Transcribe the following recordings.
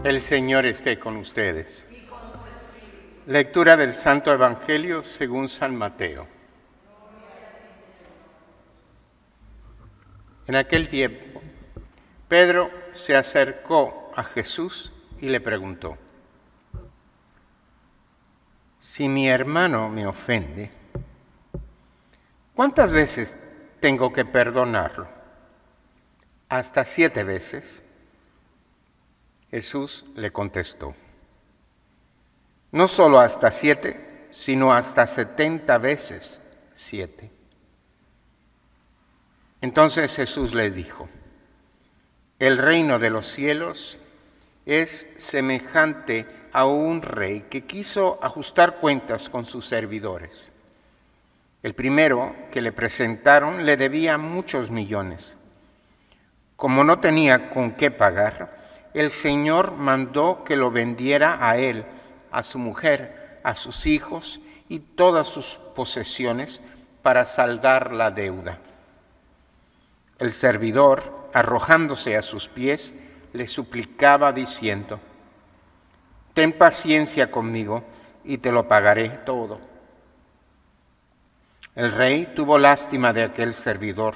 El Señor esté con ustedes. Lectura del Santo Evangelio según San Mateo. En aquel tiempo, Pedro se acercó a Jesús y le preguntó: si mi hermano me ofende, ¿cuántas veces tengo que perdonarlo? ¿Hasta 7 veces? Jesús le contestó: no solo hasta 7, sino hasta 70 veces 7. Entonces Jesús le dijo: el reino de los cielos es semejante a un rey que quiso ajustar cuentas con sus servidores. El primero que le presentaron le debía muchos millones. Como no tenía con qué pagar, el Señor mandó que lo vendiera a él, a su mujer, a sus hijos y todas sus posesiones para saldar la deuda. El servidor, arrojándose a sus pies, le suplicaba diciendo: ten paciencia conmigo y te lo pagaré todo. El rey tuvo lástima de aquel servidor,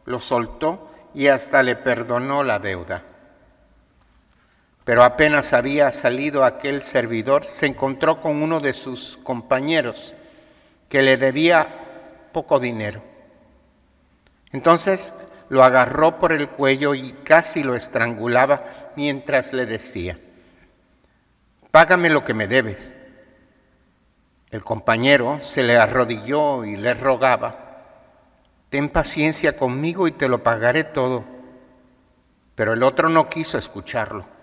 lo soltó y hasta le perdonó la deuda. Pero apenas había salido aquel servidor, se encontró con uno de sus compañeros que le debía poco dinero. Entonces lo agarró por el cuello y casi lo estrangulaba mientras le decía: págame lo que me debes. El compañero se le arrodilló y le rogaba: ten paciencia conmigo y te lo pagaré todo. Pero el otro no quiso escucharlo,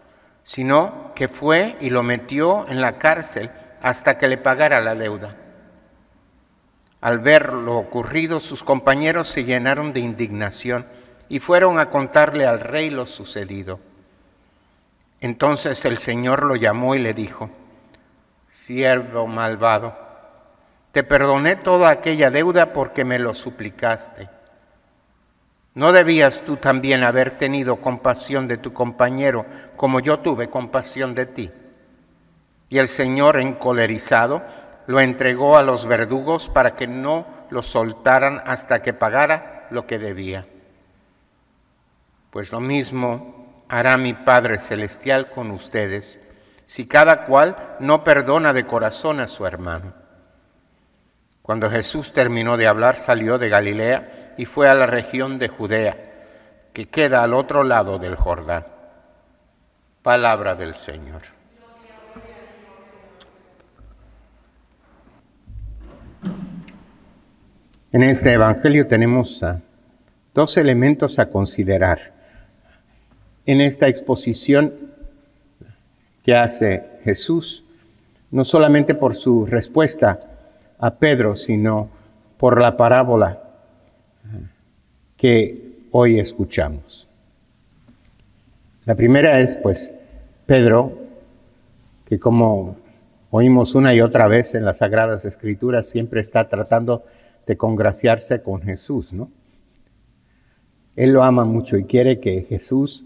sino que fue y lo metió en la cárcel hasta que le pagara la deuda. Al ver lo ocurrido, sus compañeros se llenaron de indignación y fueron a contarle al rey lo sucedido. Entonces el Señor lo llamó y le dijo: siervo malvado, te perdoné toda aquella deuda porque me lo suplicaste. ¿No debías tú también haber tenido compasión de tu compañero como yo tuve compasión de ti? Y el Señor, encolerizado, lo entregó a los verdugos para que no lo soltaran hasta que pagara lo que debía. Pues lo mismo hará mi Padre Celestial con ustedes, si cada cual no perdona de corazón a su hermano. Cuando Jesús terminó de hablar, salió de Galilea y fue a la región de Judea, que queda al otro lado del Jordán. Palabra del Señor. En este Evangelio tenemos 2 elementos a considerar. En esta exposición que hace Jesús, no solamente por su respuesta a Pedro, sino por la parábola que hoy escuchamos. La primera es, Pedro, que como oímos una y otra vez en las Sagradas Escrituras, siempre está tratando de congraciarse con Jesús, ¿no? Él lo ama mucho y quiere que Jesús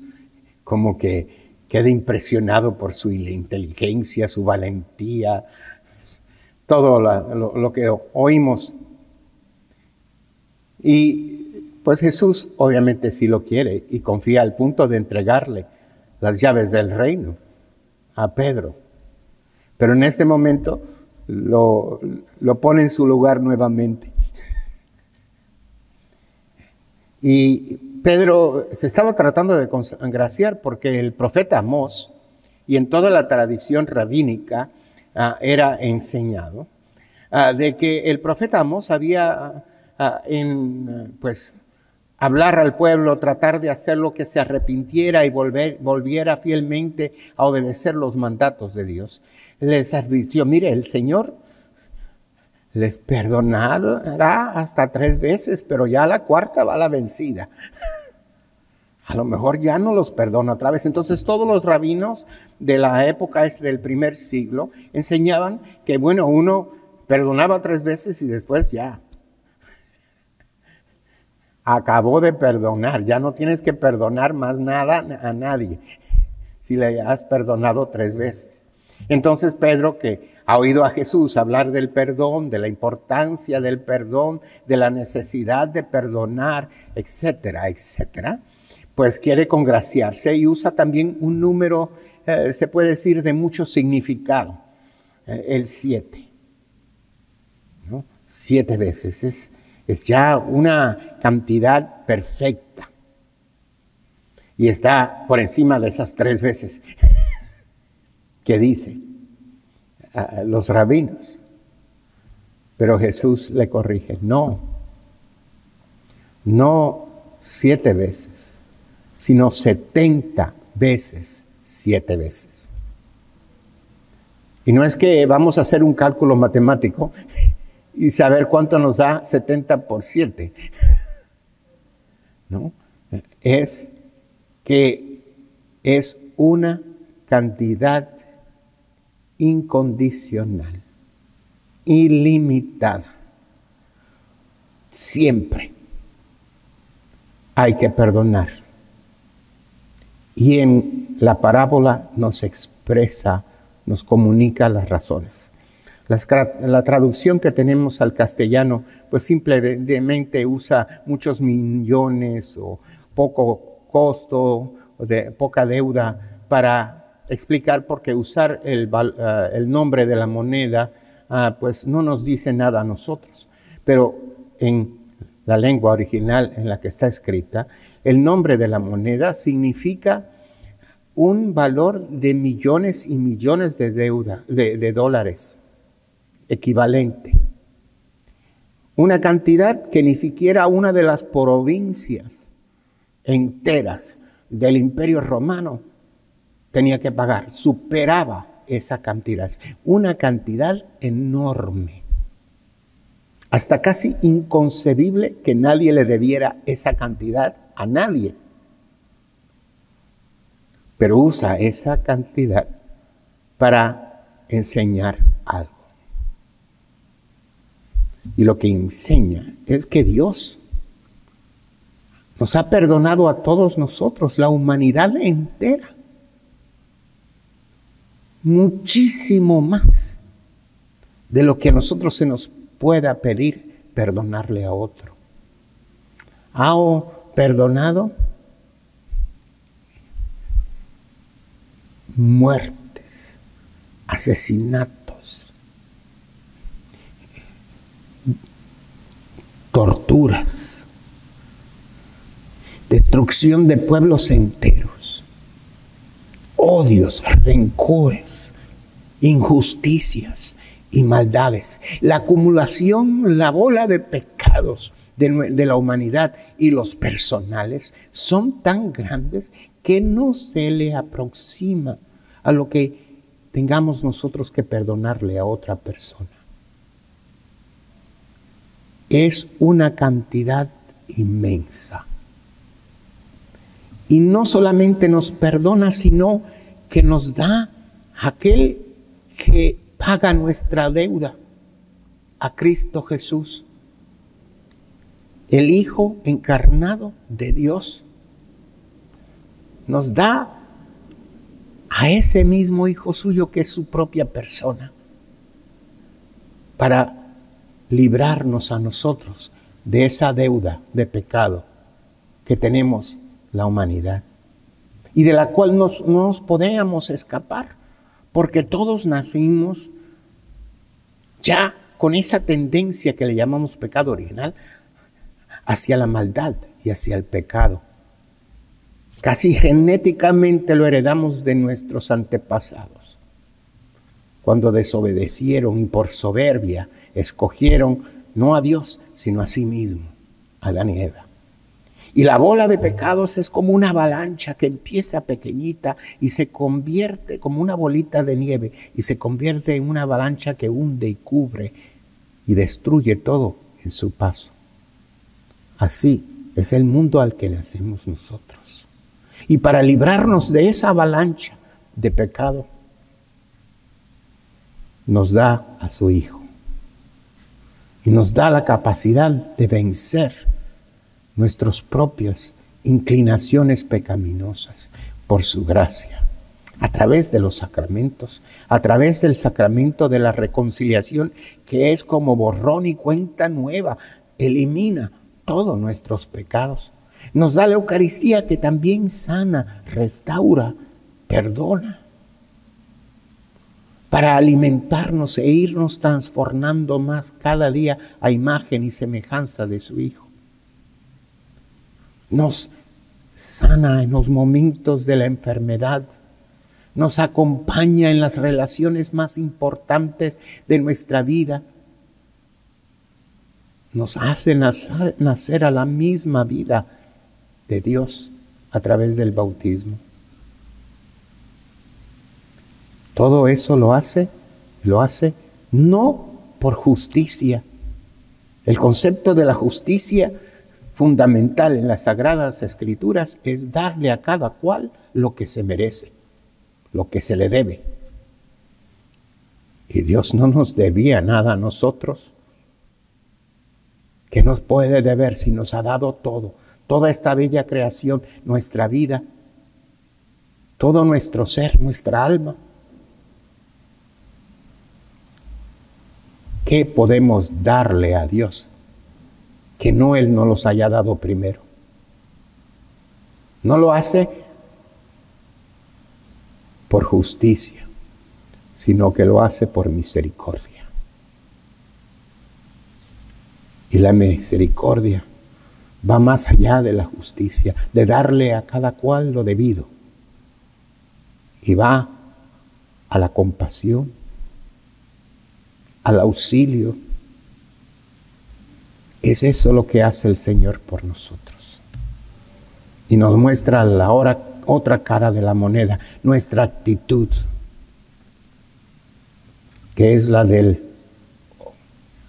como que quede impresionado por su inteligencia, su valentía, todo lo que oímos. Y pues Jesús obviamente sí lo quiere y confía al punto de entregarle las llaves del reino a Pedro. Pero en este momento lo pone en su lugar nuevamente. Y Pedro se estaba tratando de congraciar porque el profeta Amós, y en toda la tradición rabínica era enseñado, de que el profeta Amós había hablar al pueblo, tratar de hacerlo que se arrepintiera y volviera fielmente a obedecer los mandatos de Dios. Les advirtió: mire, el Señor les perdonará hasta 3 veces, pero ya la 4ª va la vencida. A lo mejor ya no los perdona otra vez. Entonces todos los rabinos de la época del primer siglo enseñaban que, uno perdonaba 3 veces y después ya acabó de perdonar, ya no tienes que perdonar más nada a nadie. si le has perdonado 3 veces. Entonces Pedro, que ha oído a Jesús hablar del perdón, de la importancia del perdón, de la necesidad de perdonar, etcétera, etcétera, pues quiere congraciarse y usa también un número, se puede decir, de mucho significado, el 7. ¿No? 7 veces es ya una cantidad perfecta. Y está por encima de esas 3 veces que dice los rabinos. Pero Jesús le corrige, no 7 veces, sino 70 veces 7 veces. Y no es que vamos a hacer un cálculo matemático y saber cuánto nos da 70 por 7. ¿No? Es que es una cantidad incondicional, ilimitada. Siempre hay que perdonar. Y en la parábola nos expresa, nos comunica las razones. La traducción que tenemos al castellano, pues simplemente usa muchos millones o poco costo, o de poca deuda, para explicar, porque usar el nombre de la moneda, pues no nos dice nada a nosotros. Pero en la lengua original en la que está escrita, el nombre de la moneda significa un valor de millones y millones de dólares equivalente. Una cantidad que ni siquiera una de las provincias enteras del Imperio Romano tenía que pagar, superaba esa cantidad, una cantidad enorme, hasta casi inconcebible que nadie le debiera esa cantidad a nadie, pero usa esa cantidad para enseñar algo. Y lo que enseña es que Dios nos ha perdonado a todos nosotros, la humanidad entera. Muchísimo más de lo que a nosotros se nos pueda pedir perdonarle a otro. ¿Ha perdonado? Muertes, asesinatos, torturas, destrucción de pueblos enteros, odios, rencores, injusticias y maldades. La acumulación, la bola de pecados de la humanidad y los personales son tan grandes que no se le aproxima a lo que tengamos nosotros que perdonarle a otra persona. Es una cantidad inmensa. Y no solamente nos perdona, sino que nos da aquel que paga nuestra deuda, a Cristo Jesús, el Hijo encarnado de Dios. Nos da a ese mismo Hijo suyo que es su propia persona, para librarnos a nosotros de esa deuda de pecado que tenemos la humanidad y de la cual no nos podíamos escapar, porque todos nacimos ya con esa tendencia que le llamamos pecado original hacia la maldad y hacia el pecado. Casi genéticamente lo heredamos de nuestros antepasados, cuando desobedecieron y por soberbia escogieron no a Dios, sino a sí mismo, Adán y Eva. Y la bola de pecados es como una avalancha que empieza pequeñita y se convierte como una bolita de nieve y se convierte en una avalancha que hunde y cubre y destruye todo en su paso. Así es el mundo al que nacemos nosotros. Y para librarnos de esa avalancha de pecado, nos da a su Hijo. Y nos da la capacidad de vencer nuestras propias inclinaciones pecaminosas por su gracia. a través de los sacramentos, a través del sacramento de la reconciliación, que es como borrón y cuenta nueva, elimina todos nuestros pecados. Nos da la Eucaristía, que también sana, restaura, perdona, para alimentarnos e irnos transformando más cada día a imagen y semejanza de su Hijo. Nos sana en los momentos de la enfermedad, nos acompaña en las relaciones más importantes de nuestra vida, nos hace nacer a la misma vida de Dios a través del bautismo. Todo eso lo hace no por justicia. El concepto de la justicia fundamental en las Sagradas Escrituras es darle a cada cual lo que se merece, lo que se le debe. Y Dios no nos debía nada a nosotros. ¿Qué nos puede deber si nos ha dado todo? Toda esta bella creación, nuestra vida, todo nuestro ser, nuestra alma. ¿Qué podemos darle a Dios que no Él nos los haya dado primero? No lo hace por justicia, sino que lo hace por misericordia. Y la misericordia va más allá de la justicia, de darle a cada cual lo debido. Y va a la compasión, al auxilio. Es eso lo que hace el Señor por nosotros. Y nos muestra la otra cara de la moneda, nuestra actitud, que es la del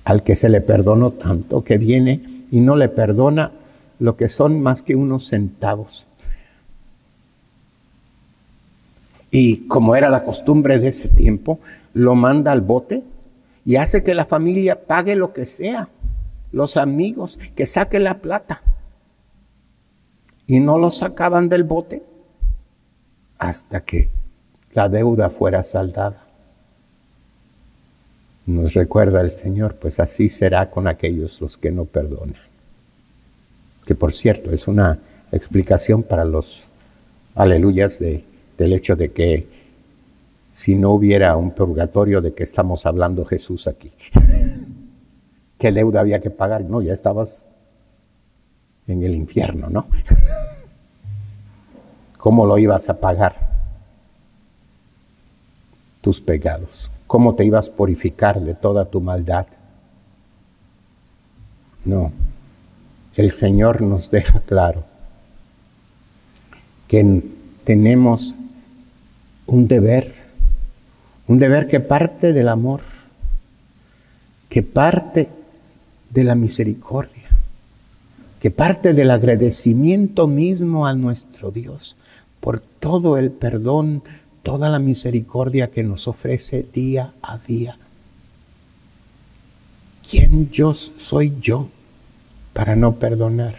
al que se le perdonó tanto, que viene y no le perdona lo que son más que unos centavos. Y como era la costumbre de ese tiempo, lo manda al bote y hace que la familia pague lo que sea, los amigos, que saque la plata. Y no lo sacaban del bote hasta que la deuda fuera saldada. Nos recuerda el Señor, pues así será con aquellos los que no perdonan. Que por cierto es una explicación para los aleluyas del hecho de que si no hubiera un purgatorio, ¿de qué estamos hablando Jesús aquí? ¿Qué deuda había que pagar? No, ya estabas en el infierno, ¿no? ¿Cómo lo ibas a pagar? Tus pecados. ¿Cómo te ibas a purificar de toda tu maldad? No. El Señor nos deja claro que tenemos un deber que parte del amor, que parte de la misericordia, que parte del agradecimiento mismo a nuestro Dios por todo el perdón, toda la misericordia que nos ofrece día a día. ¿Quién soy yo para no perdonar?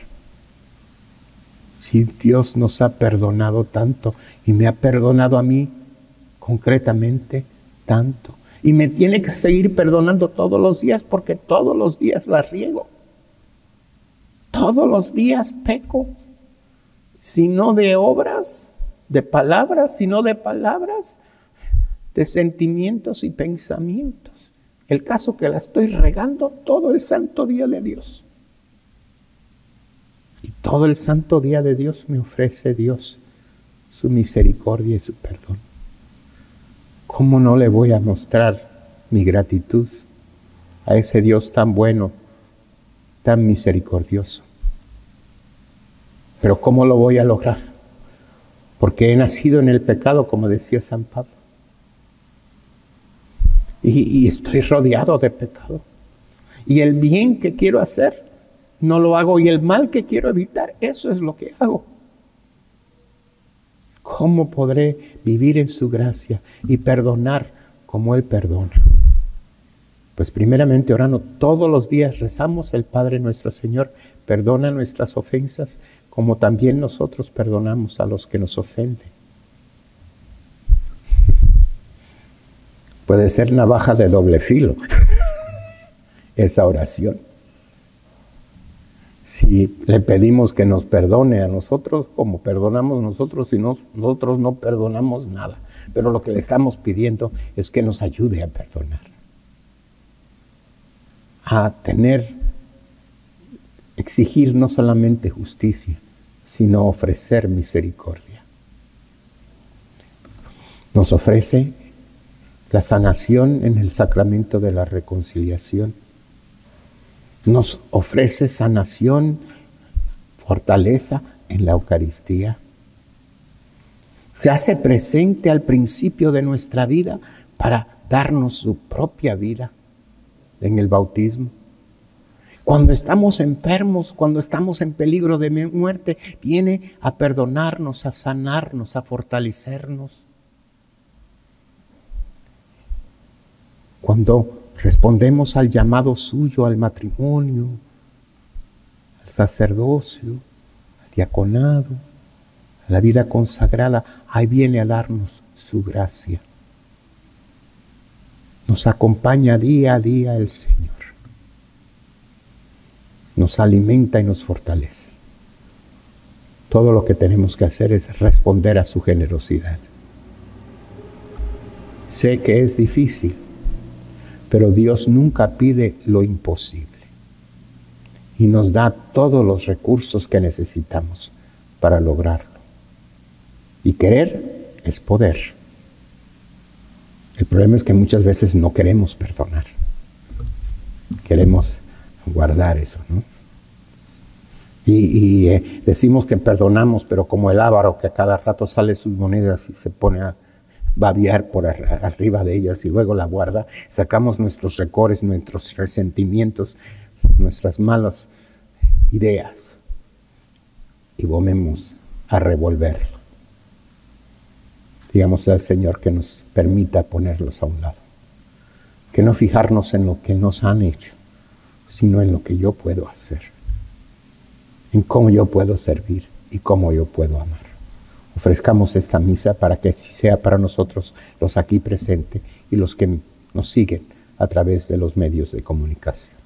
Si Dios nos ha perdonado tanto y me ha perdonado a mí concretamente tanto, y me tiene que seguir perdonando todos los días porque todos los días la riego, todos los días peco, si no de obras, de palabras, sino de palabras, de sentimientos y pensamientos. El caso que la estoy regando todo el santo día de Dios. Y todo el santo día de Dios me ofrece Dios su misericordia y su perdón. ¿Cómo no le voy a mostrar mi gratitud a ese Dios tan bueno, tan misericordioso? Pero ¿cómo lo voy a lograr? Porque he nacido en el pecado, como decía San Pablo. Y estoy rodeado de pecado. Y el bien que quiero hacer, no lo hago. Y el mal que quiero evitar, eso es lo que hago. ¿Cómo podré vivir en su gracia y perdonar como Él perdona? Pues primeramente orando, todos los días rezamos el Padre nuestro: Señor, perdona nuestras ofensas, como también nosotros perdonamos a los que nos ofenden. Puede ser navaja de doble filo esa oración. Si le pedimos que nos perdone a nosotros, como perdonamos nosotros, y nosotros no perdonamos nada. Pero lo que le estamos pidiendo es que nos ayude a perdonar. A exigir no solamente justicia, sino ofrecer misericordia. Nos ofrece la sanación en el sacramento de la reconciliación. Nos ofrece sanación, fortaleza en la Eucaristía. Se hace presente al principio de nuestra vida para darnos su propia vida en el bautismo. Cuando estamos enfermos, cuando estamos en peligro de muerte, viene a perdonarnos, a sanarnos, a fortalecernos. Cuando respondemos al llamado suyo, al matrimonio, al sacerdocio, al diaconado, a la vida consagrada, ahí viene a darnos su gracia. Nos acompaña día a día el Señor. Nos alimenta y nos fortalece. Todo lo que tenemos que hacer es responder a su generosidad. Sé que es difícil, pero Dios nunca pide lo imposible y nos da todos los recursos que necesitamos para lograrlo. Y querer es poder. El problema es que muchas veces no queremos perdonar. Queremos guardar eso, ¿no? Y decimos que perdonamos, pero como el avaro que a cada rato sale sus monedas y se pone a babear por arriba de ellas y luego la guarda, sacamos nuestros recores, nuestros resentimientos, nuestras malas ideas y volvemos a revolverlo. Digámosle al Señor que nos permita ponerlos a un lado, que no fijarnos en lo que nos han hecho, sino en lo que yo puedo hacer, en cómo yo puedo servir y cómo yo puedo amar. Ofrezcamos esta misa para que sea para nosotros los aquí presentes y los que nos siguen a través de los medios de comunicación.